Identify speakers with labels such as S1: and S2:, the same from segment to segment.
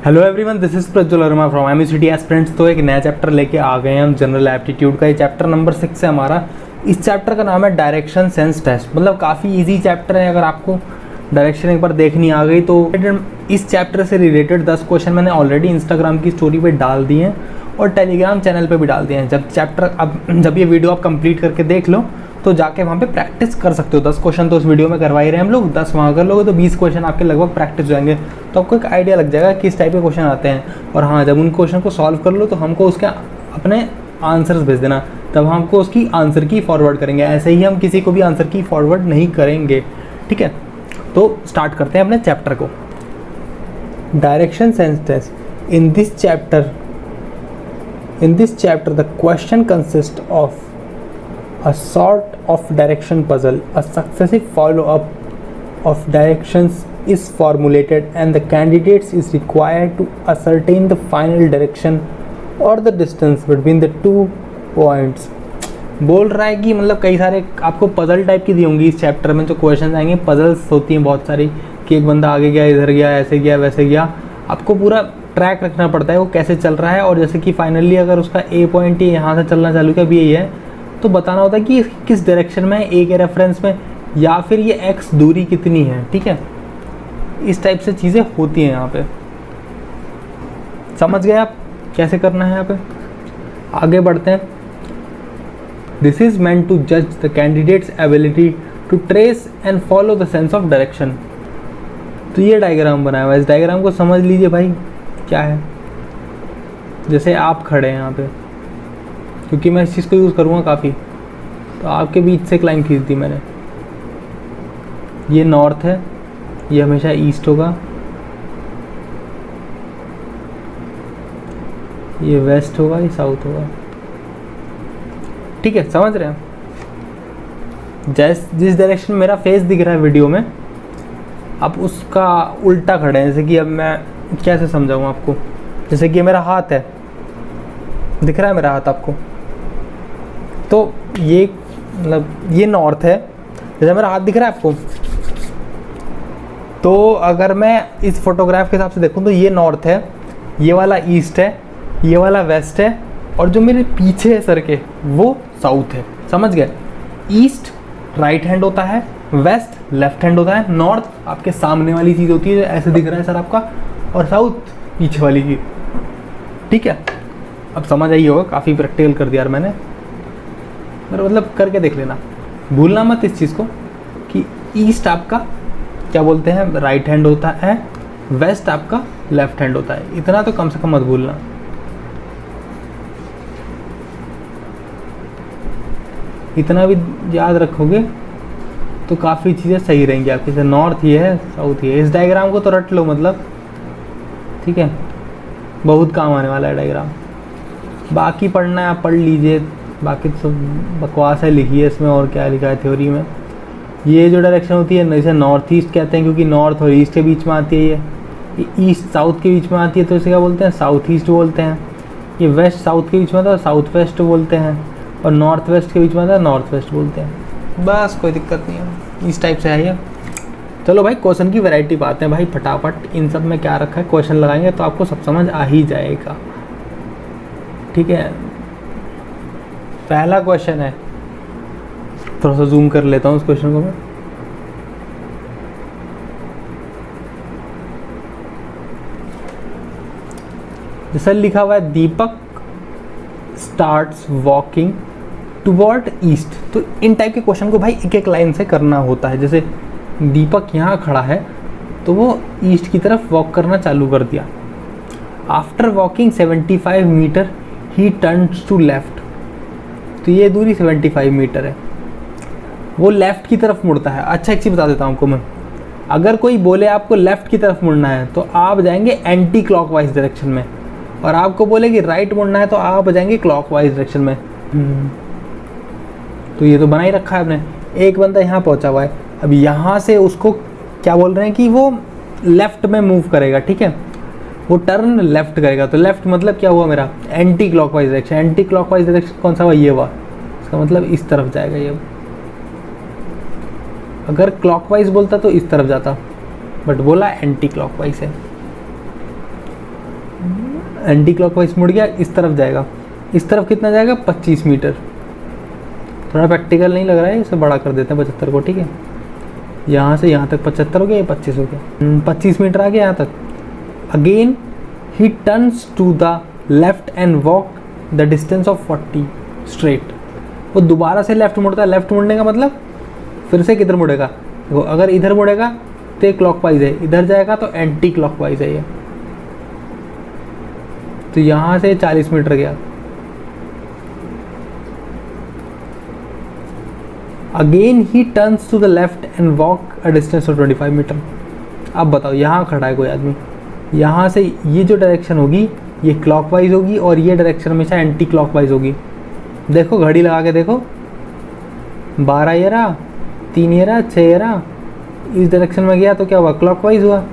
S1: Hello everyone, this is Prajwal Verma from MUCT aspirants. तो एक नया चैप्टर लेके आ गए हैं हम जनरल एप्टीट्यूड का। ये चैप्टर नंबर 6 है हमारा। इस चैप्टर का नाम है डायरेक्शन सेंस टेस्ट। मतलब काफ़ी इजी चैप्टर है। अगर आपको डायरेक्शन एक बार देखनी आ गई तो इस चैप्टर से रिलेटेड 10 क्वेश्चन मैंने ऑलरेडी इंस्टाग्राम की स्टोरी पे डाल दिए हैं और टेलीग्राम चैनल पे भी डाल दिए हैं। जब ये वीडियो आप कंप्लीट करके देख लो तो जाके वहाँ पे प्रैक्टिस कर सकते हो। 10 क्वेश्चन तो उस वीडियो में करवा ही रहे हैं हम लोग, 10 वहाँ कर लोगे तो 20 क्वेश्चन आपके लगभग प्रैक्टिस हो जाएंगे। तो आपको एक आइडिया लग जाएगा किस टाइप के क्वेश्चन आते हैं। और हाँ, जब उन क्वेश्चन को सॉल्व कर लो तो हमको उसके अपने आंसर्स भेज देना, तब हमको उसकी आंसर की फॉरवर्ड करेंगे। ऐसे ही हम किसी को भी आंसर की फॉरवर्ड नहीं करेंगे, ठीक है। तो स्टार्ट करते हैं अपने चैप्टर को। Direction sense test. In this chapter the question consist of a sort of direction puzzle. A successive follow-up of directions is formulated and the candidates is required to ascertain the final direction or the distance between the two points. बोल रहा है कि मतलब कई सारे आपको puzzle type की दी होंगी इस चैप्टर में। जो क्वेश्चन आएंगे पजल्स होती हैं बहुत सारी कि एक बंदा आगे गया, इधर गया, ऐसे गया, वैसे गया। आपको पूरा ट्रैक रखना पड़ता है वो कैसे चल रहा है। और जैसे कि फाइनली अगर उसका ए पॉइंट ही यहाँ से चलना चालू किया, अभी यही है, तो बताना होता है कि किस डायरेक्शन में, ए के रेफरेंस में, या फिर ये एक्स दूरी कितनी है, ठीक है। इस टाइप से चीज़ें होती हैं यहाँ पे। समझ गए आप कैसे करना है यहाँ पे। आगे बढ़ते हैं। दिस इज मेंट टू जज the candidate's ability to trace and follow the sense of direction. तो ये डायग्राम बनाया हुआ है। इस डायग्राम को समझ लीजिए भाई क्या है। जैसे आप खड़े हैं यहाँ पे, क्योंकि मैं इस चीज़ को यूज़ करूँगा काफ़ी, तो आपके बीच से एक लाइन खींच दी मैंने। ये नॉर्थ है, ये हमेशा ईस्ट होगा, ये वेस्ट होगा, ये साउथ होगा, ठीक है। समझ रहे हैं। जिस डायरेक्शन में मेरा फेस दिख रहा है वीडियो में, आप उसका उल्टा खड़े हैं। जैसे कि अब मैं कैसे समझाऊँ आपको। जैसे कि मेरा हाथ है, दिख रहा है मेरा हाथ आपको, तो ये मतलब ये नॉर्थ है। जैसे मेरा हाथ दिख रहा है आपको, तो अगर मैं इस फोटोग्राफ के हिसाब से देखूं तो ये नॉर्थ है, ये वाला ईस्ट है, ये वाला वेस्ट है, और जो मेरे पीछे है सर के वो साउथ है। समझ गए। ईस्ट राइट हैंड होता है, वेस्ट लेफ्ट हैंड होता है, नॉर्थ आपके सामने वाली चीज़ होती है जो ऐसे दिख रहा है सर आपका, और साउथ पीछे वाली चीज़, ठीक है। अब समझ आई होगा, काफ़ी प्रैक्टिकल कर दिया यार मैंने। मतलब करके देख लेना, भूलना मत इस चीज़ को कि ईस्ट आपका क्या बोलते हैं, राइट हैंड होता है, वेस्ट आपका लेफ्ट हैंड होता है। इतना तो कम से कम मत भूलना। इतना भी याद रखोगे तो काफ़ी चीज़ें सही रहेंगी आपकी। जैसे नॉर्थ ये है, साउथ ये है। इस डायग्राम को तो रट लो, मतलब ठीक है, बहुत काम आने वाला है डायग्राम। बाकी पढ़ना है आप पढ़ लीजिए, बाकी तो बकवास है लिखी है इसमें। और क्या लिखा है थ्योरी में। ये जो डायरेक्शन होती है इसे नॉर्थ ईस्ट कहते हैं, क्योंकि नॉर्थ और ईस्ट के बीच में आती है। ये ईस्ट साउथ के बीच में आती है तो इसे क्या बोलते हैं, साउथ ईस्ट बोलते हैं। ये वेस्ट साउथ के बीच में आता है, साउथ वेस्ट बोलते हैं। और नॉर्थ वेस्ट के बीच में आता है, नॉर्थ वेस्ट बोलते हैं। बस कोई दिक्कत नहीं है, इस टाइप से है ये। चलो भाई, क्वेश्चन की वैरायटी बात है भाई, फटाफट इन सब में क्या रखा है क्वेश्चन लगाएंगे तो आपको सब समझ आ ही जाएगा, ठीक है। पहला क्वेश्चन है, थोड़ा सा जूम कर लेता हूँ उस क्वेश्चन को मैं। जैसा लिखा हुआ है, दीपक स्टार्ट्स वॉकिंग टुवर्ड ईस्ट। तो इन टाइप के क्वेश्चन को भाई एक एक लाइन से करना होता है। जैसे दीपक यहाँ खड़ा है तो वो ईस्ट की तरफ वॉक करना चालू कर दिया। After walking 75 metre he turns to left. तो ये दूरी 75 मीटर है, वो लेफ़्ट की तरफ मुड़ता है। अच्छा, एक चीज़ बता देता हूँ आपको मैं। अगर कोई बोले आपको लेफ़्ट की तरफ मुड़ना है तो आप जाएंगे एंटी क्लॉकवाइज डायरेक्शन में, और आपको बोले कि राइट मुड़ना है तो आप जाएंगे क्लॉकवाइज डायरेक्शन में। तो ये तो बना ही रखा है आपने। एक बंदा यहाँ पहुँचा हुआ है, अब यहाँ से उसको क्या बोल रहे हैं कि वो लेफ़्ट में मूव करेगा, ठीक है। वो टर्न लेफ्ट करेगा, तो लेफ्ट मतलब क्या हुआ मेरा, anti clockwise direction. Anti clockwise direction कौन सा हुआ, ये हुआ। इसका मतलब इस तरफ जाएगा ये। अगर क्लॉकवाइज बोलता तो इस तरफ जाता, बट बोला एंटी क्लॉकवाइज है। एंटी क्लॉकवाइज मुड़ गया, इस तरफ जाएगा। इस तरफ कितना जाएगा? 25 मीटर। थोड़ा प्रैक्टिकल नहीं लग रहा है, इसे बड़ा कर देते हैं 75 को, ठीक है। यहाँ से यहाँ तक 75 हो गया, ये 25 हो गया, 25 मीटर आ गया यहाँ तक। Again he turns to the left and walk the distance of 40 straight. वो दोबारा से लेफ्ट मुड़ता है। लेफ्ट मुड़ने का मतलब फिर से किधर मुड़ेगा? देखो, अगर इधर मुड़ेगा तो ये क्लॉकवाइज है, इधर जाएगा तो एंटी क्लॉकवाइज है ये। तो यहाँ से 40 मीटर गया। Again he turns to the left and walk a distance of 25 metre. अब बताओ, यहाँ खड़ा है कोई आदमी, यहाँ से ये जो डायरेक्शन होगी ये क्लॉकवाइज होगी और ये डायरेक्शन हमेशा एंटी क्लॉकवाइज होगी। देखो घड़ी लगा के देखो, 12 ये रहा, 3 ये रहा, 6 ये रहा। इस डायरेक्शन में गया तो क्या हुआ? क्लॉकवाइज हुआ।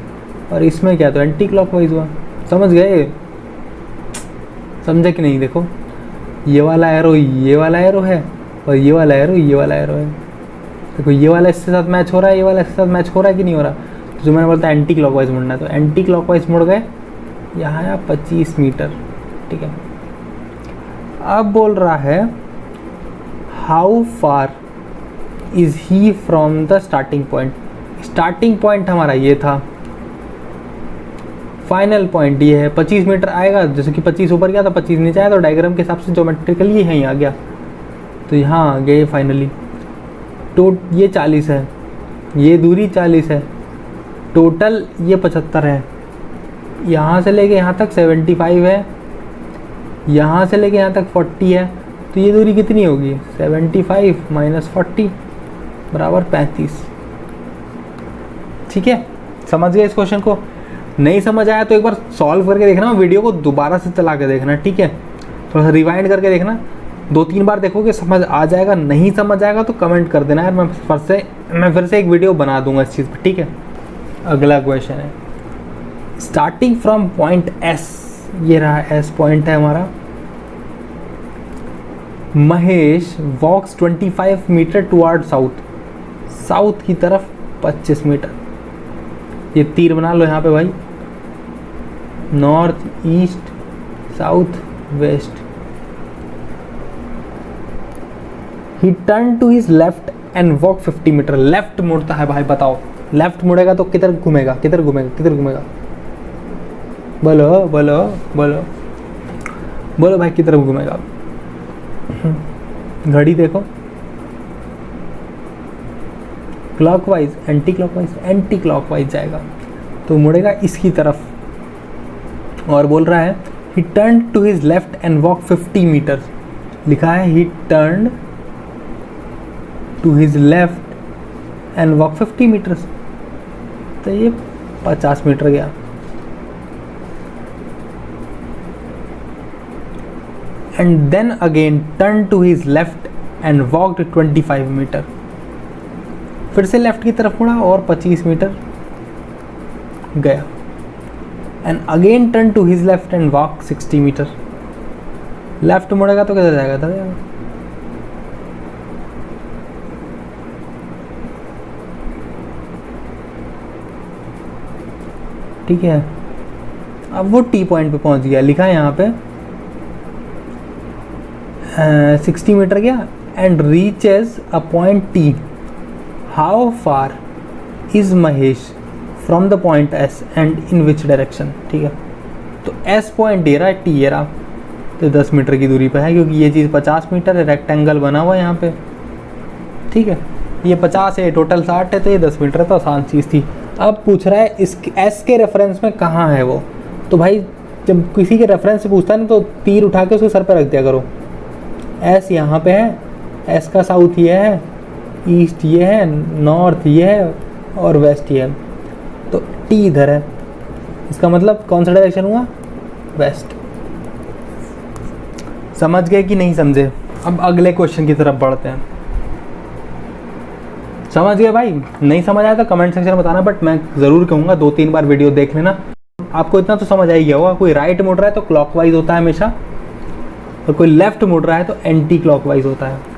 S1: और इसमें क्या? तो एंटी क्लॉकवाइज हुआ। समझ गए? समझे कि नहीं? देखो, ये वाला एरो ये वाला एरो है और ये वाला एरो ये वाला एरो है। देखो, ये वाला इसके साथ मैच हो रहा है, ये वाला इसके साथ मैच हो रहा है कि नहीं हो रहा? तो जो मैंने बोलता है एंटी क्लॉकवाइज मुड़ना है, तो एंटी क्लॉकवाइज मुड़ गए। यहाँ आया 25 मीटर, ठीक है। अब बोल रहा है how far is he from the starting point. Starting point हमारा ये था, फाइनल पॉइंट ये है। 25 मीटर आएगा, जैसे कि 25 ऊपर गया तो 25 नीचे आया, तो डायग्राम के हिसाब से ज्योमेट्रिकली ये यहीं आ गया, तो यहाँ आ गए फाइनली। तो ये 40 है, ये दूरी 40 है, टोटल ये 75 है। यहाँ से लेके यहाँ तक 75 है, यहाँ से लेके यहाँ तक 40 है। तो ये दूरी कितनी होगी? 75 माइनस 40 बराबर 35। ठीक है, समझ गए इस क्वेश्चन को? नहीं समझ आया तो एक बार सॉल्व करके देखना, वीडियो को दोबारा से चला के देखना, ठीक है। थोड़ा सा रिवाइंड करके देखना, 2-3 बार देखोगे समझ आ जाएगा। नहीं समझ आएगा तो कमेंट कर देना यार, मैं फिर से एक वीडियो बना दूंगा इस चीज़ पर, ठीक है। अगला क्वेश्चन है, स्टार्टिंग फ्रॉम पॉइंट एस, ये रहा एस पॉइंट है हमारा। महेश वॉक्स 25 मीटर टुवर्ड साउथ, साउथ की तरफ 25 मीटर। ये तीर बना लो यहाँ पे भाई, north, east, south, west. He turn to his left and walk 50 metre. Left मुड़ता है भाई, बताओ लेफ्ट मुड़ेगा तो किधर घूमेगा? किधर घूमेगा? किधर घूमेगा? बोलो बोलो बोलो बोलो भाई, किधर घूमेगा? घड़ी देखो, clockwise, anti clockwise, anti clockwise जाएगा तो मुड़ेगा इसकी तरफ। और बोल रहा है he turn to his left and walk 50 metre. लिखा है he turn to his left and walk 50 metres, तो ये 50 मीटर गया। And then again turn to his left and walked 25 metre. फिर से लेफ्ट की तरफ मुड़ा और 25 मीटर गया। And again turn to his left and walk 60 metre. Left मुड़ेगा तो किधर जाएगा? इधर जाएगा। ठीक है, अब वो टी पॉइंट पे पहुंच गया। लिखा है यहाँ पे 60 मीटर गया and reaches a point T. How far is Mahesh from the point S and in which direction? ठीक है, तो एस पॉइंट ये रहा, टी ये रहा, तो 10 मीटर की दूरी पे है, क्योंकि ये चीज़ 50 मीटर है, रेक्टेंगल बना हुआ है यहाँ पे। ठीक है, ये 50 है, टोटल 60 है, तो ये 10 मीटर, तो आसान चीज़ थी। अब पूछ रहा है इस एस के रेफरेंस में कहाँ है वो। तो भाई जब किसी के रेफरेंस से पूछता है ना, तो तीर उठा के उसके सर पे रख दिया करो। एस यहाँ पे है, एस का साउथ ये है, ईस्ट ये है, नॉर्थ ये है और वेस्ट ये है, तो टी इधर है। इसका मतलब कौन सा डायरेक्शन हुआ? वेस्ट। समझ गए कि नहीं समझे? अब अगले क्वेश्चन की तरफ बढ़ते हैं। समझ गए भाई? नहीं समझ आया तो कमेंट सेक्शन में बताना, बट मैं ज़रूर कहूँगा 2-3 बार वीडियो देख लेना, आपको इतना तो समझ आ ही गया होगा। कोई राइट मुड़ रहा है तो क्लॉकवाइज होता है हमेशा, और कोई लेफ्ट मुड़ रहा है तो एंटी क्लॉकवाइज होता है।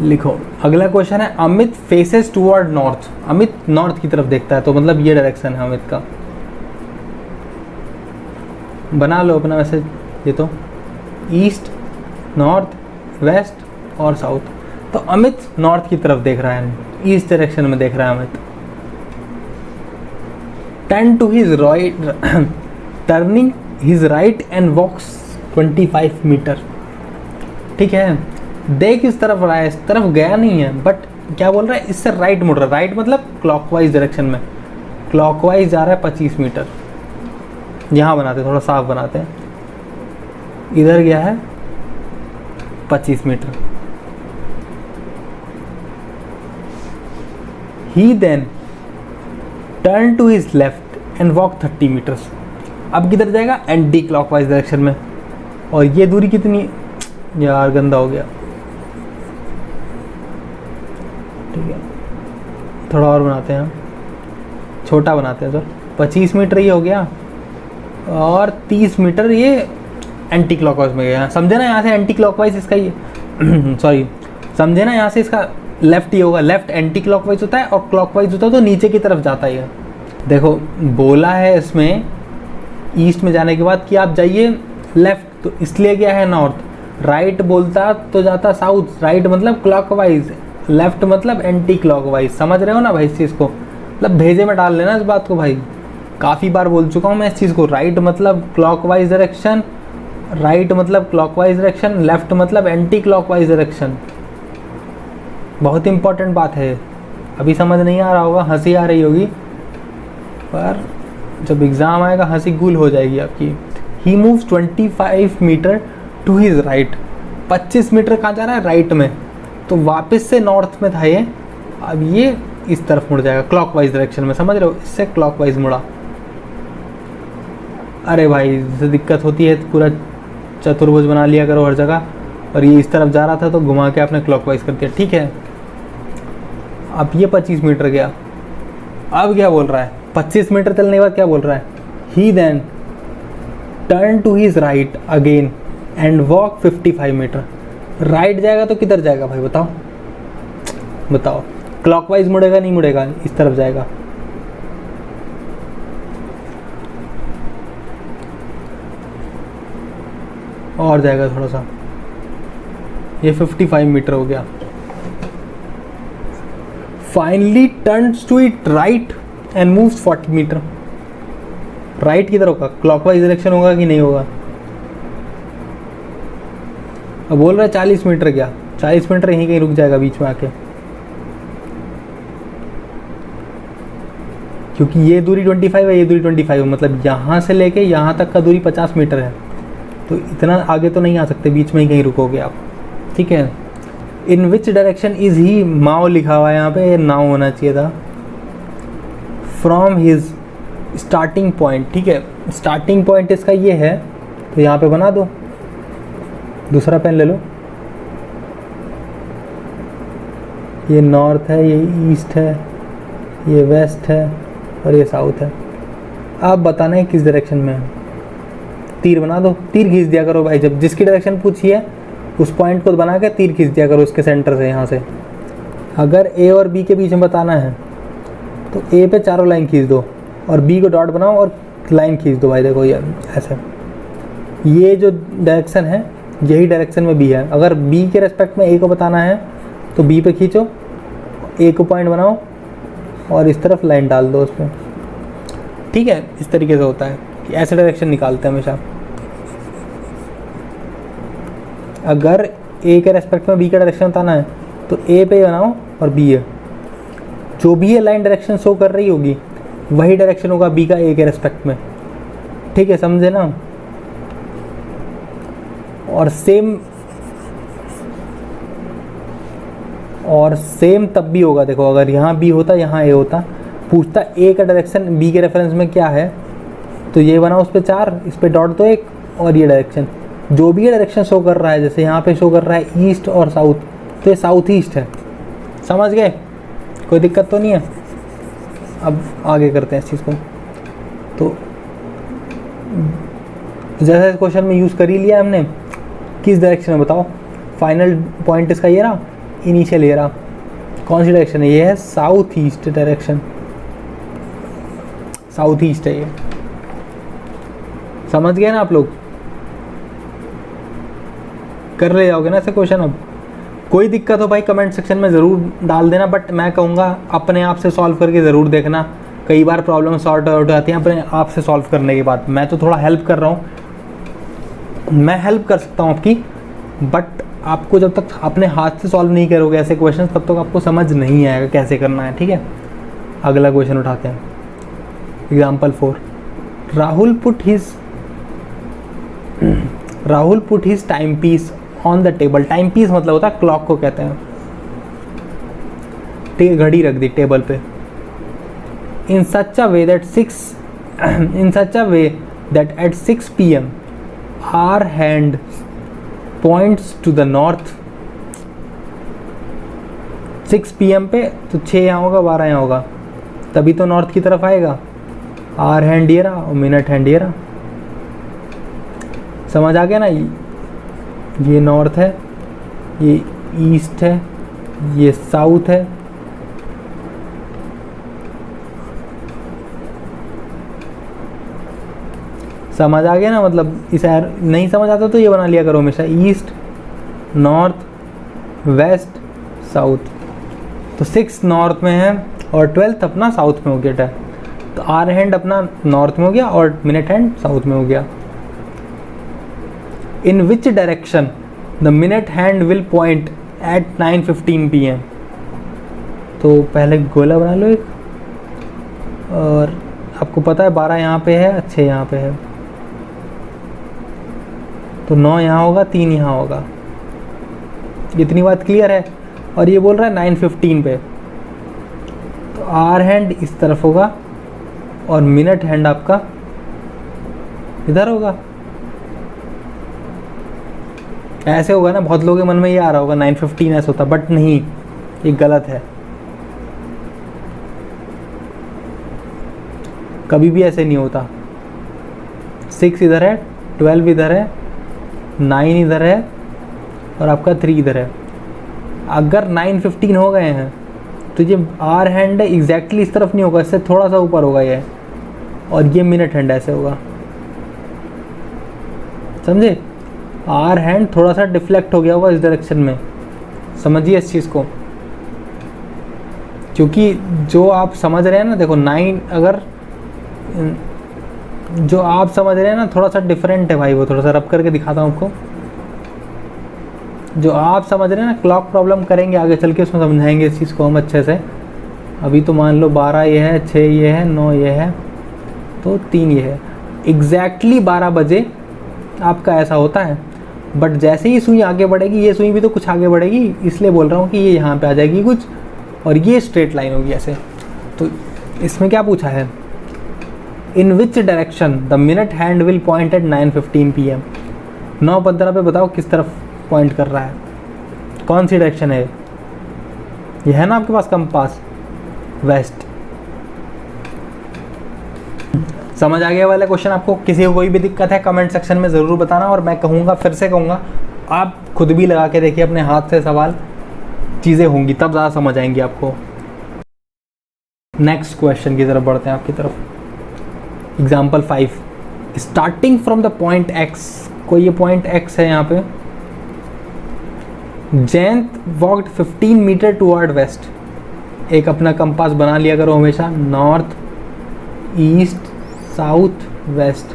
S1: लिखो, अगला क्वेश्चन है, Amit faces toward north. Amit north की तरफ देखता है, तो मतलब ये डायरेक्शन है अमित का। बना लो अपना वैसे, ये तो ईस्ट, नॉर्थ, वेस्ट और साउथ। तो अमित नॉर्थ की तरफ देख रहा है, ईस्ट डायरेक्शन में देख रहा है Amit. Turn to his right, turning his right and walks 25 metre. ठीक है, देख इस तरफ रहा है, इस तरफ गया नहीं है, बट क्या बोल रहा है, इससे राइट मुड़ रहा है। राइट मतलब क्लॉकवाइज डायरेक्शन में, क्लॉकवाइज जा रहा है 25 मीटर। यहाँ बनाते हैं, थोड़ा साफ बनाते हैं। इधर गया है 25 metre. He then turn to his left and walk 30 metres. अब किधर जाएगा, एंटी क्लॉकवाइज डायरेक्शन में। और ये दूरी कितनी, यार गंदा हो गया, ठीक है थोड़ा और बनाते हैं, छोटा बनाते हैं। सर 25 मीटर ये हो गया और 30 मीटर ये एंटी क्लॉकवाइज में गया। समझे ना, यहाँ से एंटी क्लॉकवाइज इसका ये सॉरी समझे ना, यहाँ से इसका लेफ्ट ही होगा। लेफ्ट एंटी क्लॉकवाइज होता है और क्लॉकवाइज होता है तो नीचे की तरफ जाता है। देखो बोला है इसमें ईस्ट में जाने के बाद कि आप जाइए लेफ्ट, तो इसलिए क्या है नॉर्थ। राइट बोलता तो जाता साउथ। राइट मतलब क्लॉकवाइज, लेफ्ट मतलब एंटी क्लॉकवाइज। समझ रहे हो ना भाई इस चीज़ को, मतलब भेजे में डाल लेना इस बात को भाई। काफ़ी बार बोल चुका हूँ मैं इस चीज़ को। राइट मतलब क्लॉकवाइज डायरेक्शन, राइट मतलब क्लॉकवाइज डायरेक्शन, लेफ्ट मतलब एंटी क्लॉकवाइज डायरेक्शन। बहुत इंपॉर्टेंट बात है। अभी समझ नहीं आ रहा होगा, हंसी आ रही होगी, पर जब एग्ज़ाम आएगा हंसी गुल हो जाएगी आपकी। He moves 25 metre to his right. 25 metre कहाँ जा रहा है, राइट में। तो वापस से नॉर्थ में था ये, अब ये इस तरफ मुड़ जाएगा क्लॉकवाइज डायरेक्शन में। समझ रहे हो, इससे क्लॉकवाइज मुड़ा। अरे भाई इससे दिक्कत होती है, पूरा चतुर्भुज बना लिया करो हर जगह। और ये इस तरफ जा रहा था तो घुमा के आपने क्लॉकवाइज कर दिया, ठीक है। अब ये 25 मीटर गया। अब क्या बोल रहा है, 25 मीटर चलने के बाद क्या बोल रहा है, he then turn to his right again and walk 55 metre. Right जाएगा तो किधर जाएगा भाई, बताओ बताओ। क्लॉकवाइज मुड़ेगा, नहीं मुड़ेगा, इस तरफ जाएगा। और जाएगा थोड़ा सा, ये 55 मीटर हो गया। Finally turns to it right and moves 40 metre. Right किधर होगा, क्लॉकवाइज डायरेक्शन होगा कि नहीं होगा। अब बोल रहा है 40 मीटर गया, 40 मीटर यहीं कहीं रुक जाएगा बीच में आके, क्योंकि ये दूरी 25 है, ये दूरी 25 है, मतलब यहाँ से लेके यहाँ तक का दूरी 50 मीटर है। तो इतना आगे तो नहीं आ सकते, बीच में ही कहीं रुकोगे आप, ठीक है। In which direction is he, माओ लिखा हुआ है यहाँ पे, नाउ होना चाहिए था। फ्रॉम हिज स्टार्टिंग पॉइंट, ठीक है। स्टार्टिंग पॉइंट इसका ये है, तो यहाँ पे बना दो। दूसरा पेन ले लो। ये नॉर्थ है, ये ईस्ट है, ये वेस्ट है और ये साउथ है। आप बताना है किस डायरेक्शन में है। तीर बना दो, तीर खींच दिया करो भाई। जब जिसकी डायरेक्शन पूछी है उस पॉइंट को बना के तीर खींच दिया करो उसके सेंटर से, यहाँ से। अगर ए और बी के बीच में बताना है तो ए पे चारों लाइन खींच दो और बी को डॉट बनाओ और लाइन खींच दो भाई। देखो ये ऐसे, ये जो डायरेक्शन है यही डायरेक्शन में बी है। अगर बी के रेस्पेक्ट में ए को बताना है तो बी पे खींचो, ए को पॉइंट बनाओ और इस तरफ लाइन डाल दो उस पर, ठीक है। इस तरीके से होता है कि ऐसे डायरेक्शन निकालते हैं हमेशा। अगर ए के रेस्पेक्ट में बी का डायरेक्शन बताना है तो ए पे बनाओ और बी है, जो भी ये लाइन डायरेक्शन शो कर रही होगी वही डायरेक्शन होगा बी का ए के रेस्पेक्ट में, ठीक है, समझे ना। और सेम तब भी होगा। देखो अगर यहाँ बी होता, यहाँ ए होता, पूछता ए का डायरेक्शन बी के रेफरेंस में क्या है, तो ये बनाओ उस पर 4, इस पर डॉट दो 1, और ये डायरेक्शन जो भी ये डायरेक्शन शो कर रहा है, जैसे यहाँ पे शो कर रहा है ईस्ट और साउथ, तो ये साउथ ईस्ट है। समझ गए, कोई दिक्कत तो नहीं है। अब आगे करते हैं इस चीज़ को। तो जैसा इस क्वेश्चन में यूज़ कर ही लिया हमने, किस डायरेक्शन में बताओ। फाइनल पॉइंट इसका ये रहा, इनिशियल ये रहा। कौन सी डायरेक्शन है, ये है south east direction, south east है ये। समझ गए ना आप लोग? कर ले जाओगे ना ऐसे क्वेश्चन? अब कोई दिक्कत हो भाई कमेंट सेक्शन में ज़रूर डाल देना, बट मैं कहूँगा अपने आप से सॉल्व करके ज़रूर देखना। कई बार प्रॉब्लम सॉर्ट आउट आती है अपने आप से सॉल्व करने के बाद। मैं तो थोड़ा हेल्प कर रहा हूँ, मैं हेल्प कर सकता हूँ आपकी, बट आपको जब तक अपने हाथ से सॉल्व नहीं करोगे ऐसे क्वेश्चन, तब तक आपको समझ नहीं आएगा कैसे करना है। ठीक है, अगला क्वेश्चन उठाते हैं। Example 4, Rahul put his time piece on the table. Time piece मतलब होता है क्लॉक को कहते हैं। घड़ी रख दी टेबल पे। In such a way that at 6 PM our hand points to the north. 6 PM पे तो 6 यहाँ होगा, 12 यहाँ होगा, तभी तो नॉर्थ की तरफ आएगा। आवर हैंड ये रहा और मिनट हैंड ये रहा। समझ आ गया ना? ये नॉर्थ है, ये ईस्ट है, ये साउथ है। समझ आ गया ना? मतलब इस नहीं समझ आता तो ये बना लिया करो हमेशा, ईस्ट, नॉर्थ, वेस्ट, साउथ। तो 6 नॉर्थ में है और 12 अपना साउथ में हो गया। तो आर हैंड अपना नॉर्थ में हो गया और मिनट हैंड साउथ में हो गया। In which direction the minute hand will point at 9:15 PM। तो पहले गोला बना लो एक, और आपको पता है 12 यहाँ पे है, 6 यहाँ पे है, तो 9 यहाँ होगा, 3 यहाँ होगा। इतनी बात क्लियर है? और ये बोल रहा है 9:15 पे, तो आर हैंड इस तरफ होगा और मिनट हैंड आपका इधर होगा। ऐसे होगा ना? बहुत लोगों के मन में ये आ रहा होगा 9:15 ऐसा होता, बट नहीं, ये गलत है। कभी भी ऐसे नहीं होता। 6 इधर है, 12 इधर है, 9 इधर है और आपका 3 इधर है। अगर 9:15 हो गए हैं तो ये आर हैंड है एग्जैक्टली इस तरफ नहीं होगा, इससे थोड़ा सा ऊपर होगा ये, और ये मिनट हैंड ऐसे होगा। समझे? आर हैंड थोड़ा सा डिफ्लेक्ट हो गया होगा इस डायरेक्शन में। समझिए इस चीज़ को, क्योंकि जो आप समझ रहे हैं ना, देखो 9 अगर जो आप समझ रहे हैं ना थोड़ा सा डिफरेंट है भाई। वो थोड़ा सा रब करके दिखाता हूँ आपको। जो आप समझ रहे हैं ना, क्लॉक प्रॉब्लम करेंगे आगे चल के, उसमें समझाएंगे इस चीज़ को हम अच्छे से। अभी तो मान लो 12 ये है, 6 ये है, 9 ये है, तो 3 ये है। एग्जैक्टली 12 बजे आपका ऐसा होता है, बट जैसे ही सुई आगे बढ़ेगी, ये सुई भी तो कुछ आगे बढ़ेगी, इसलिए बोल रहा हूँ कि ये यहाँ पे आ जाएगी कुछ, और ये स्ट्रेट लाइन होगी ऐसे। तो इसमें क्या पूछा है? In which direction the minute hand will point at 9:15 PM। 9:15 पे बताओ किस तरफ पॉइंट कर रहा है, कौन सी डायरेक्शन है? ये है ना आपके पास कंपास, वेस्ट। समझ आ गया वाला क्वेश्चन आपको? किसी को कोई भी दिक्कत है कमेंट सेक्शन में ज़रूर बताना, और मैं कहूँगा, फिर से कहूँगा, आप खुद भी लगा के देखिए अपने हाथ से सवाल, चीज़ें होंगी तब ज़्यादा समझ आएंगी आपको। नेक्स्ट क्वेश्चन की तरफ बढ़ते हैं आपकी तरफ। Example 5, starting from the point X। कोई ये पॉइंट X है यहाँ पे। Jayant walked 15 metre toward west. एक अपना कंपास बना लिया करो हमेशा, नॉर्थ, ईस्ट, साउथ, वेस्ट।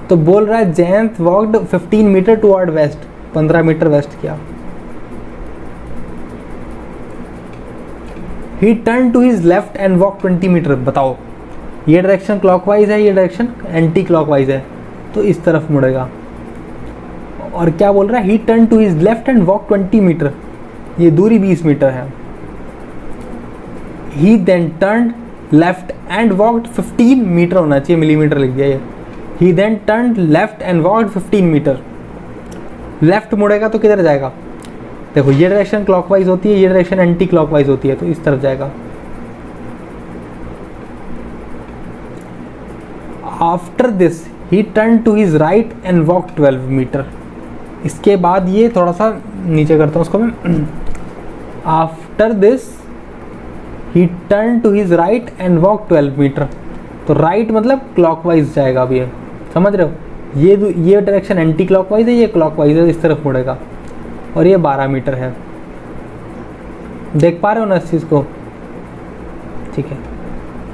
S1: तो बोल रहा है Jayant walked 15 metre toward west, 15 metre west किया। He turn to his left and walk 20 metre. बताओ, ये डायरेक्शन क्लॉकवाइज है, ये डायरेक्शन एंटी क्लॉकवाइज है, तो इस तरफ मुड़ेगा। और क्या बोल रहा है? He turn to his left and walk 20 metre, ये दूरी 20 मीटर है। He then turn left and walked 15 metre, होना चाहिए मिलीमीटर लिख दिया ये। He then turn left and walked 15 metre. Left मुड़ेगा तो किधर जाएगा? देखो, ये डायरेक्शन क्लॉकवाइज होती है, ये डायरेक्शन एंटी क्लॉकवाइज होती है, तो इस तरफ जाएगा। After this he turn to his right and walk 12 metre. इसके बाद ये थोड़ा सा नीचे करता हूँ उसको मैं। After this he turn to his right and walk 12 metre. तो राइट मतलब क्लॉकवाइज जाएगा अभी, समझ रहे हो? ये डायरेक्शन एंटी क्लॉकवाइज है, ये क्लॉकवाइज है, इस तरफ मुड़ेगा, और ये 12 मीटर है। देख पा रहे हो ना इस चीज़ को? ठीक है,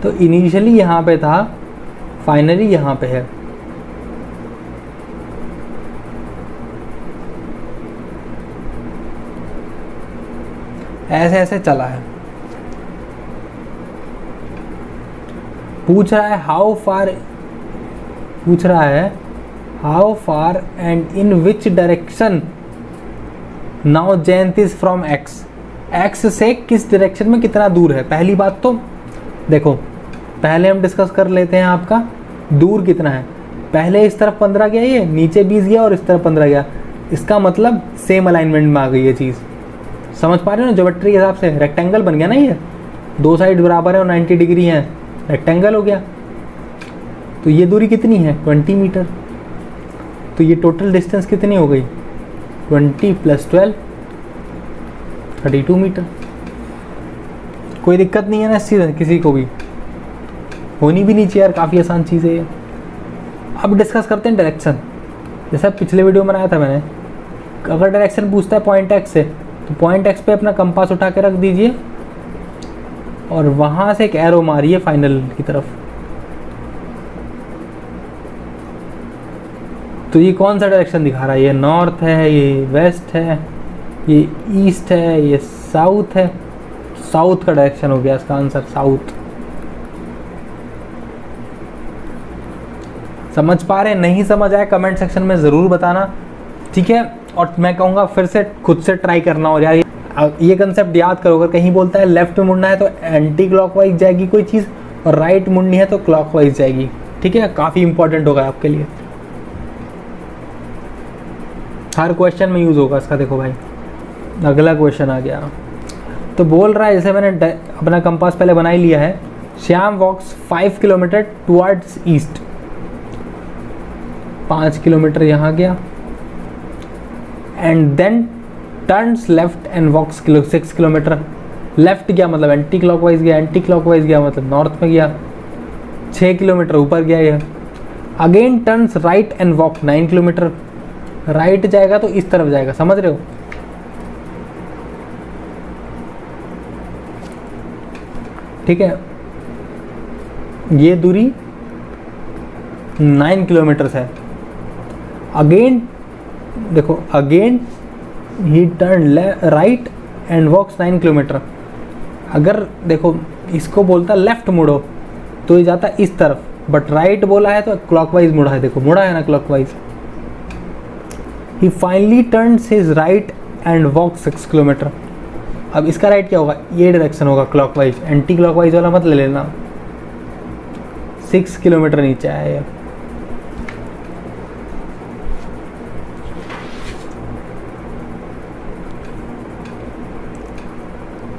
S1: तो इनिशियली यहाँ पे था, फाइनली यहाँ पे है। ऐसे ऐसे चला है। पूछ रहा है how far and in which direction now Jayant is from x. X से किस डायरेक्शन में कितना दूर है। पहली बात तो देखो, पहले हम डिस्कस कर लेते हैं आपका दूर कितना है। पहले इस तरफ 15 गया, ये नीचे 20 गया और इस तरफ 15 गया। इसका मतलब सेम अलाइनमेंट में आ गई ये चीज़। समझ पा रहे हो ना? ज्योमेट्री के हिसाब से रेक्टेंगल बन गया ना, ये दो साइड बराबर है और 90 डिग्री है, रेक्टेंगल हो गया। तो ये दूरी कितनी है? 20 मीटर। तो ये टोटल डिस्टेंस कितनी हो गई? 20 + 12 32 मीटर। कोई दिक्कत नहीं है ना इस चीज़, किसी को भी होनी भी नहीं चाहिए यार, काफ़ी आसान चीज़ है ये। अब डिस्कस करते हैं डायरेक्शन। जैसा पिछले वीडियो में बनाया था मैंने, अगर डायरेक्शन पूछता है पॉइंट एक्स से, तो पॉइंट एक्स पे अपना कंपास उठा के रख दीजिए और वहाँ से एक एरो मारिए फाइनल की तरफ। तो ये कौन सा डायरेक्शन दिखा रहा है? ये नॉर्थ है, ये वेस्ट है, ये ईस्ट है, ये साउथ है। साउथ का डायरेक्शन हो गया इसका आंसर, साउथ। समझ पा रहे? नहीं समझ आया कमेंट सेक्शन में ज़रूर बताना, ठीक है? और मैं कहूँगा फिर से खुद से ट्राई करना। और यार ये कंसेप्ट याद करो, अगर कहीं बोलता है लेफ्ट में मुड़ना है तो एंटी क्लॉकवाइज जाएगी कोई चीज़, और राइट मुड़नी है तो क्लॉकवाइज जाएगी, ठीक है? काफ़ी इंपॉर्टेंट होगा आपके लिए, हर क्वेश्चन में यूज़ होगा इसका। देखो भाई, अगला क्वेश्चन आ गया। तो बोल रहा है, जैसे मैंने अपना कंपास पहले बना ही लिया है, Shyam walks 5 kilometre towards east. 5 kilometre यहाँ गया, and then turns left and walks 6 kilometre. Left गया मतलब एंटी क्लॉकवाइज गया, एंटी क्लॉकवाइज गया मतलब नॉर्थ में गया, 6 किलोमीटर ऊपर गया ये। Again turns right and walk 9 kilometre. Right जाएगा तो इस तरफ जाएगा, समझ रहे हो? ठीक है, ये दूरी 9 किलोमीटर है। अगेन देखो, again he turn right and walks 9 kilometre. अगर देखो इसको बोलता लेफ्ट मुड़ो तो ये जाता इस तरफ, बट राइट बोला है तो क्लॉकवाइज मुड़ा है। देखो मुड़ा है ना clockwise. He finally turns his right and walk 6 kilometre. अब इसका राइट क्या होगा? ये डायरेक्शन होगा क्लॉकवाइज, एंटी क्लॉकवाइज वाला मत ले लेना। 6 किलोमीटर नीचे आया ये।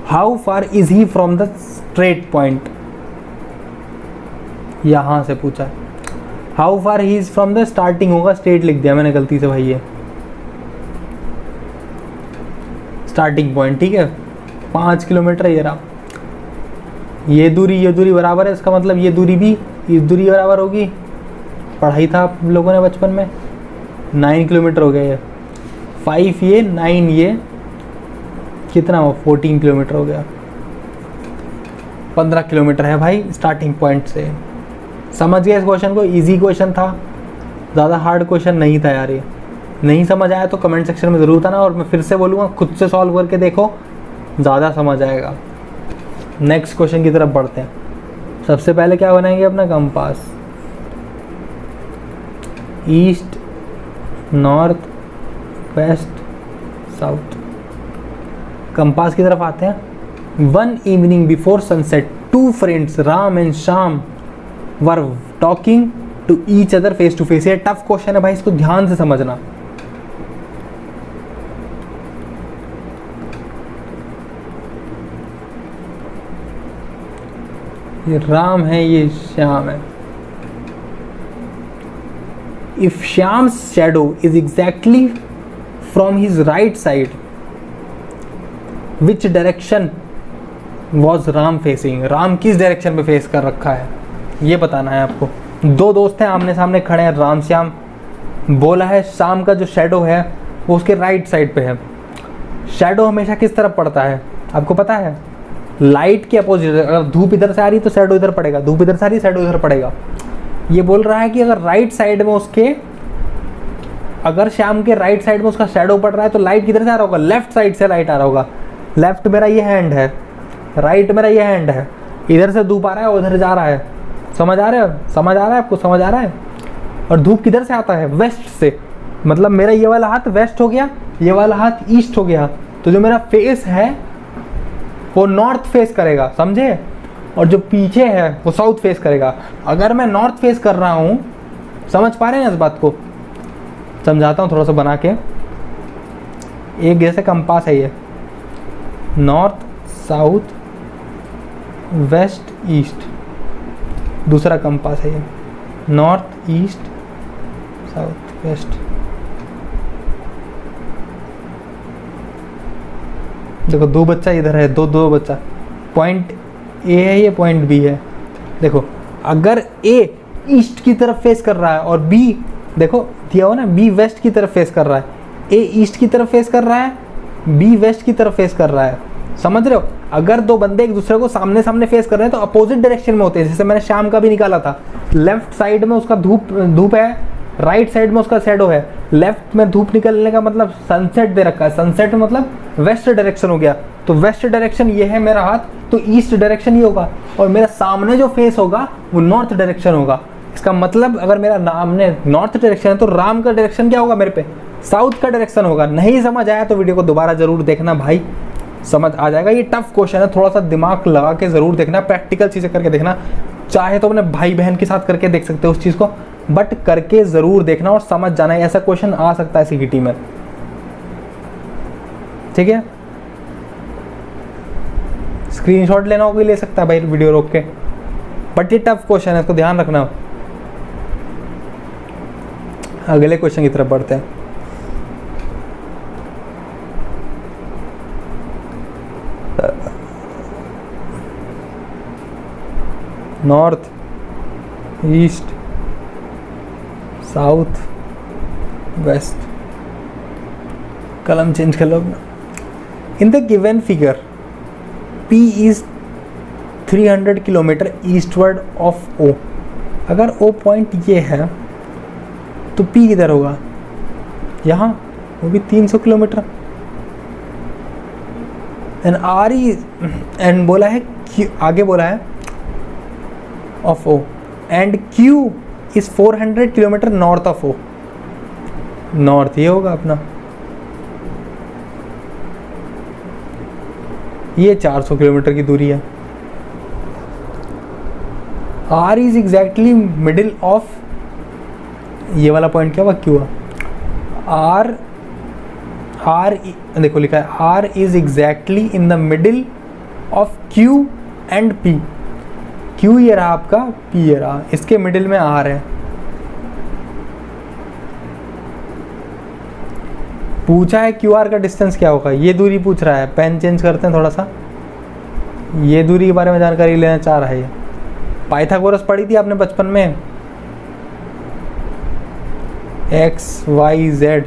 S1: How far is he from the straight point? यहां से पूछा है। How far he is from the starting होगा, स्ट्रेट लिख दिया मैंने गलती से भाई, ये स्टार्टिंग पॉइंट, ठीक है? 5 किलोमीटर ये रहा। ये दूरी बराबर है, इसका मतलब ये दूरी भी इस दूरी बराबर होगी। पढ़ाई था आप लोगों ने बचपन में। 9 किलोमीटर हो गया ये, 5 ये 9 ये, कितना हो? 14 किलोमीटर हो गया। 15 किलोमीटर है भाई स्टार्टिंग पॉइंट से। समझ गया इस क्वेश्चन को? इजी क्वेश्चन था, ज़्यादा हार्ड क्वेश्चन नहीं था यार ये। नहीं समझ आया तो कमेंट सेक्शन में ज़रूर बताना, और मैं फिर से बोलूँगा खुद से सॉल्व करके देखो, ज़्यादा समझ आएगा। नेक्स्ट क्वेश्चन की तरफ बढ़ते हैं। सबसे पहले क्या बनाएंगे? अपना compass. East, north, west, south. Compass की तरफ आते हैं। One evening before sunset, 2 friends Ram and Shyam were talking to each other face to face. ये टफ क्वेश्चन है भाई, इसको ध्यान से समझना। ये राम है, ये श्याम है। If Shyam's shadow is exactly from his right side, which direction was Ram facing? Ram किस डायरेक्शन पे फेस कर रखा है ये बताना है आपको। 2 दोस्त हैं, आमने सामने खड़े हैं, राम श्याम। बोला है शाम का जो शेडो है वो उसके राइट साइड पे है। शेडो हमेशा किस तरफ पड़ता है आपको पता है? लाइट के अपोजिट। अगर धूप इधर से आ रही तो शेडो इधर पड़ेगा, धूप इधर से आ रही शेडो इधर पड़ेगा। ये बोल रहा है कि अगर राइट साइड में उसके, अगर शाम के राइट साइड में उसका शेडो पड़ रहा है तो लाइट किधर से आ रहा होगा? लेफ्ट साइड से लाइट आ रहा होगा। लेफ्ट मेरा ये हैंड है, राइट मेरा ये हैंड है, इधर से धूप आ रहा है उधर जा रहा है। समझ आ रहा है? समझ आ रहा है आपको? समझ आ रहा है? और धूप किधर से आता है? वेस्ट से। मतलब मेरा ये वाला हाथ वेस्ट हो गया, ये वाला हाथ ईस्ट हो गया, तो जो मेरा फेस है वो नॉर्थ फेस करेगा, समझे? और जो पीछे है वो साउथ फेस करेगा। अगर मैं नॉर्थ फेस कर रहा हूँ, समझ पा रहे हैं इस बात को? समझाता हूँ थोड़ा सा बना के। एक जैसे कंपास है ये, नॉर्थ साउथ वेस्ट ईस्ट। दूसरा कंपास है ये, नॉर्थ ईस्ट साउथ वेस्ट। देखो दो बच्चा इधर है, दो बच्चा, पॉइंट ए है ये, पॉइंट बी है। देखो अगर ए ईस्ट की तरफ फेस कर रहा है और बी, देखो दिया हो ना, बी वेस्ट की तरफ फेस कर रहा है, ए ईस्ट की तरफ फेस कर रहा है, बी वेस्ट की तरफ फेस कर रहा है। समझ रहे हो? अगर दो बंदे एक दूसरे को सामने सामने फेस कर रहे हैं तो अपोजिट डायरेक्शन में होते हैं। जैसे मैंने शाम का भी निकाला था, लेफ्ट साइड में उसका धूप है, राइट साइड में उसका शैडो है। लेफ्ट में धूप निकलने का मतलब सनसेट दे रखा है, सनसेट मतलब वेस्ट डायरेक्शन हो गया, तो वेस्ट डायरेक्शन ये है मेरा हाथ, तो ईस्ट डायरेक्शन ये होगा। और मेरा सामने जो फेस होगा वो नॉर्थ डायरेक्शन होगा। इसका मतलब अगर मेरा सामने नॉर्थ डायरेक्शन है तो राम का डायरेक्शन क्या होगा मेरे पे? साउथ का डायरेक्शन होगा। नहीं समझ आया तो वीडियो को दोबारा जरूर देखना भाई, समझ आ जाएगा। ये टफ क्वेश्चन है, थोड़ा सा दिमाग लगा के जरूर देखना, प्रैक्टिकल चीज़ें करके देखना। चाहे तो अपने भाई बहन के साथ करके देख सकते हो उस चीज़ को, बट करके ज़रूर देखना और समझ जाना है। ऐसा क्वेश्चन आ सकता है सीईटी में, ठीक है? स्क्रीनशॉट लेना हो भी ले सकता है भाई वीडियो रोक के, बट ये टफ क्वेश्चन है, इसको ध्यान रखना। अगले क्वेश्चन की तरफ बढ़ते हैं। नॉर्थ ईस्ट साउथ वेस्ट, कलम चेंज कर लो अपना। In the given figure P is 300 kilometre eastward of O। अगर O पॉइंट ये है तो P किधर होगा? यहाँ, वो भी 300 किलोमीटर। एंड बोला है आगे बोला है of O and Q is 400 kilometre north of O। North ये होगा अपना, ये 400 किलोमीटर की दूरी है। R is exactly middle of, ये वाला पॉइंट क्या हुआ? Q। R देखो लिखा है R is exactly in the middle of Q and P। Q ये रहा आपका, P ये रहा, इसके मिडिल में R है। पूछा है QR का डिस्टेंस क्या होगा, ये दूरी पूछ रहा है। पेन चेंज करते हैं थोड़ा सा, ये दूरी के बारे में जानकारी लेना चाह रहा है ये। पाइथागोरस पढ़ी थी आपने बचपन में, x y z,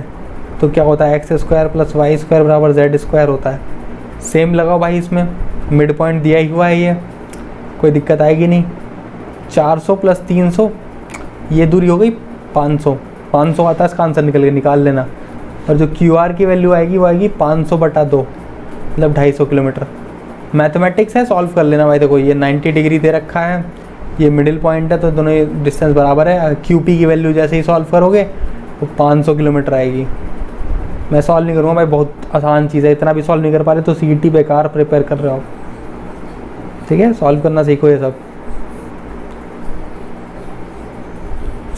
S1: तो क्या होता है? X square plus Y square बराबर जेड स्क्वायर होता है। सेम लगाओ भाई, इसमें मिड पॉइंट दिया ही हुआ है, ये कोई दिक्कत आएगी नहीं। 400 प्लस 300, ये दूरी हो गई 500। 500 आता है, इसका आंसर निकाल लेना। और जो QR की वैल्यू आएगी वो आएगी 500/2, मतलब 250 किलोमीटर। मैथमेटिक्स है, सॉल्व कर लेना भाई। देखो ये 90 डिग्री दे रखा है, ये मिडिल पॉइंट है, तो दोनों डिस्टेंस बराबर है। QP की वैल्यू जैसे ही सॉल्व करोगे वो 500 किलोमीटर आएगी। मैं सॉल्व नहीं करूँगा भाई, बहुत आसान चीज़ है। इतना भी सॉल्व नहीं कर पा रहे तो सीईटी बेकार प्रिपेयर कर रहे हो, ठीक है? सॉल्व करना सीखो ये सब।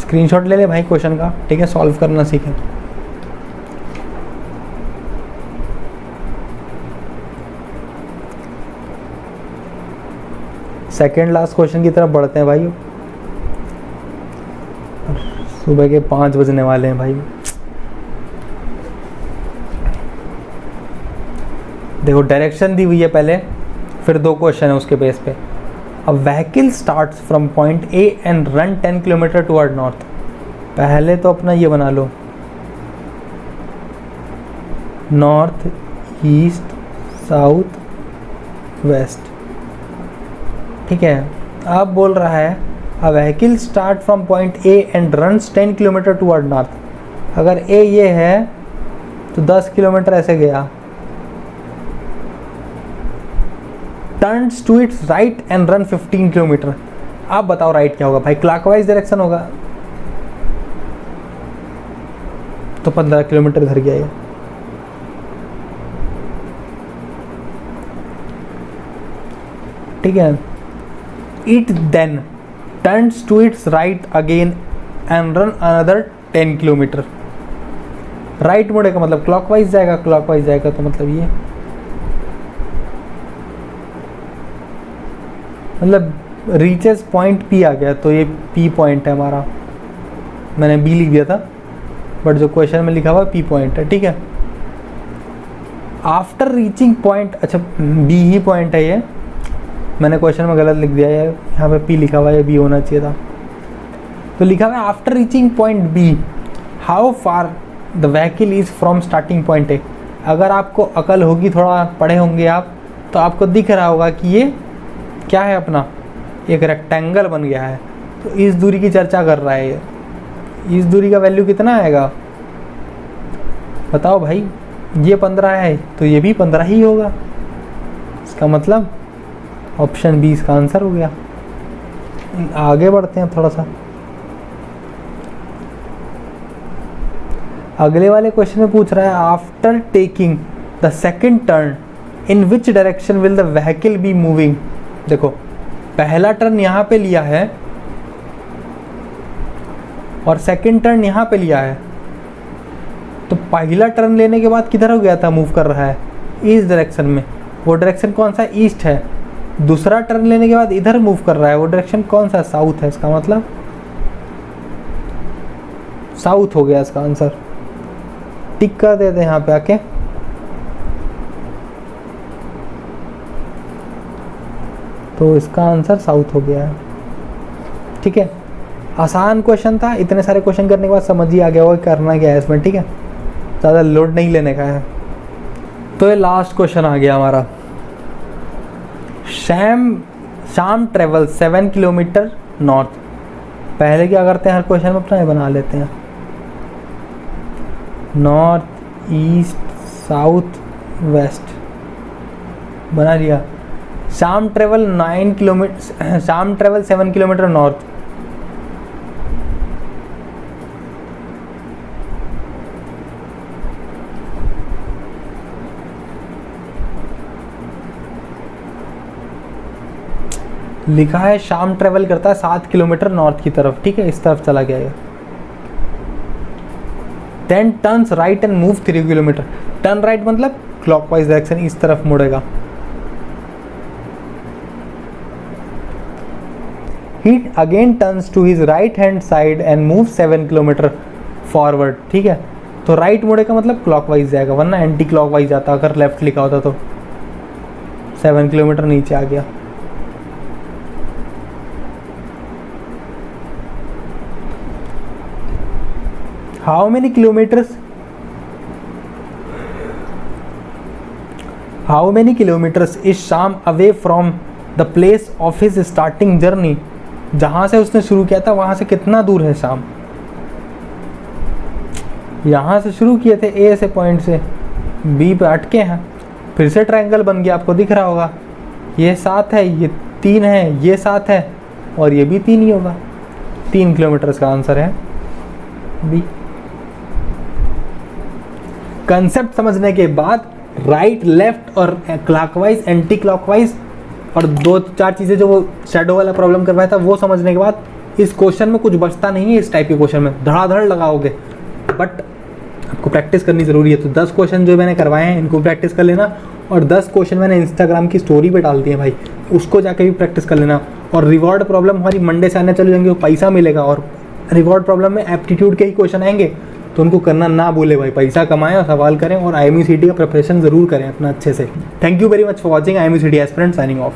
S1: स्क्रीनशॉट ले ले भाई क्वेश्चन का, ठीक है? सॉल्व करना सीखें। सेकेंड लास्ट क्वेश्चन की तरफ बढ़ते हैं भाई। सुबह के 5 बजने वाले हैं भाई। देखो डायरेक्शन दी हुई है पहले, फिर 2 क्वेश्चन है उसके बेस पे। A vehicle starts from point A and run 10 kilometre toward north. पहले तो अपना ये बना लो, नॉर्थ ईस्ट साउथ वेस्ट, ठीक है। अब बोल रहा है a vehicle start from point A and runs 10 kilometre toward north. अगर ए ये है तो 10 किलोमीटर ऐसे गया, turns to its right and run 15 kilometre. आप बताओ राइट क्या होगा भाई, क्लॉकवाइज डायरेक्शन होगा तो 15 किलोमीटर इधर गया ये। ठीक है, it then turns to its right again and run another 10 kilometre. Right मुड़ेगा मतलब क्लॉकवाइज जाएगा, क्लॉकवाइज जाएगा तो मतलब ये, मतलब रीचेस पॉइंट पी आ गया तो ये पी पॉइंट है हमारा। मैंने बी लिख दिया था बट जो क्वेश्चन में लिखा हुआ पी पॉइंट है, ठीक है। आफ्टर रीचिंग पॉइंट, अच्छा बी ही पॉइंट है ये, मैंने क्वेश्चन में गलत लिख दिया है, यहाँ पे पी लिखा हुआ है, बी होना चाहिए था। तो लिखा हुआ है after reaching point B how far the vehicle is from starting point A. अगर आपको अकल होगी, थोड़ा पढ़े होंगे आप, तो आपको दिख रहा होगा कि ये क्या है, अपना एक रेक्टेंगल बन गया है। तो इस दूरी की चर्चा कर रहा है ये, इस दूरी का वैल्यू कितना आएगा बताओ भाई। ये 15 है तो ये भी 15 ही होगा, इसका मतलब ऑप्शन बी इसका आंसर हो गया। आगे बढ़ते हैं थोड़ा सा, अगले वाले क्वेश्चन में पूछ रहा है after taking the second turn in which direction will the vehicle be moving. देखो पहला टर्न यहाँ पे लिया है और सेकंड टर्न यहाँ पे लिया है, तो पहला टर्न लेने के बाद किधर हो गया था, मूव कर रहा है इस डायरेक्शन में। वो डायरेक्शन कौन सा, ईस्ट है। दूसरा टर्न लेने के बाद इधर मूव कर रहा है, वो डायरेक्शन कौन सा, साउथ है। इसका मतलब साउथ हो गया इसका आंसर। टिक कर देते हैं यहाँ पे आके। तो इसका आंसर साउथ हो गया है, ठीक है। आसान क्वेश्चन था, इतने सारे क्वेश्चन करने के बाद समझ ही आ गया होगा करना क्या है इसमें, ठीक है। ज़्यादा लोड नहीं लेने का है। तो ये लास्ट क्वेश्चन आ गया हमारा। शाम ट्रेवल 7 किलोमीटर नॉर्थ। पहले क्या करते हैं, हर क्वेश्चन में अपना ये बना लेते हैं, नॉर्थ ईस्ट साउथ वेस्ट बना लिया। शाम ट्रेवल 9 किलोमीटर, शाम ट्रेवल 7 किलोमीटर नॉर्थ। लिखा है शाम ट्रेवल करता है 7 किलोमीटर नॉर्थ की तरफ, ठीक है, इस तरफ चला गया है। 10 turns right and move 3 kilometre. Turn right मतलब क्लॉकवाइज डायरेक्शन, इस तरफ मुड़ेगा। He again turns to his right hand side and moves 7 kilometre forward, ठीक है। तो राइट मुड़ेगा मतलब क्लॉकवाइज जाएगा, वरना एंटी क्लॉकवाइज जाता अगर लेफ्ट लिखा होता तो। 7 किलोमीटर नीचे आ गया। How many kilometers is Sham away from the place of his starting journey? जहाँ से उसने शुरू किया था वहाँ से कितना दूर है शाम। यहाँ से शुरू किए थे ए से पॉइंट से, बी पे अटके हैं, फिर से ट्रायंगल बन गया, आपको दिख रहा होगा। ये 7 है, ये 3 है, ये 7 है और ये भी 3 ही होगा। 3 किलोमीटर का आंसर है बी। कंसेप्ट समझने के बाद राइट लेफ्ट और क्लॉकवाइज एंटी क्लॉकवाइज और 2-4 चीज़ें जो वो शैडो वाला प्रॉब्लम करवाया था वो समझने के बाद इस क्वेश्चन में कुछ बचता नहीं है। इस टाइप के क्वेश्चन में धड़ाधड़ लगाओगे, बट आपको प्रैक्टिस करनी ज़रूरी है। तो 10 क्वेश्चन जो मैंने करवाए हैं इनको प्रैक्टिस कर लेना, और 10 क्वेश्चन मैंने इंस्टाग्राम की स्टोरी पे डाल दिए भाई, उसको जाके भी प्रैक्टिस कर लेना। और रिवॉर्ड प्रॉब्लम हमारी मंडे से आने चले जाएंगे, वो पैसा मिलेगा। और रिवॉर्ड प्रॉब्लम में एप्टीट्यूड के ही क्वेश्चन आएंगे तो उनको करना ना भूले भाई। पैसा कमाएं और सवाल करें और IMUCT का प्रिपरेशन ज़रूर करें अपना अच्छे से। Thank you very much for watching IMUCT aspirant, signing off.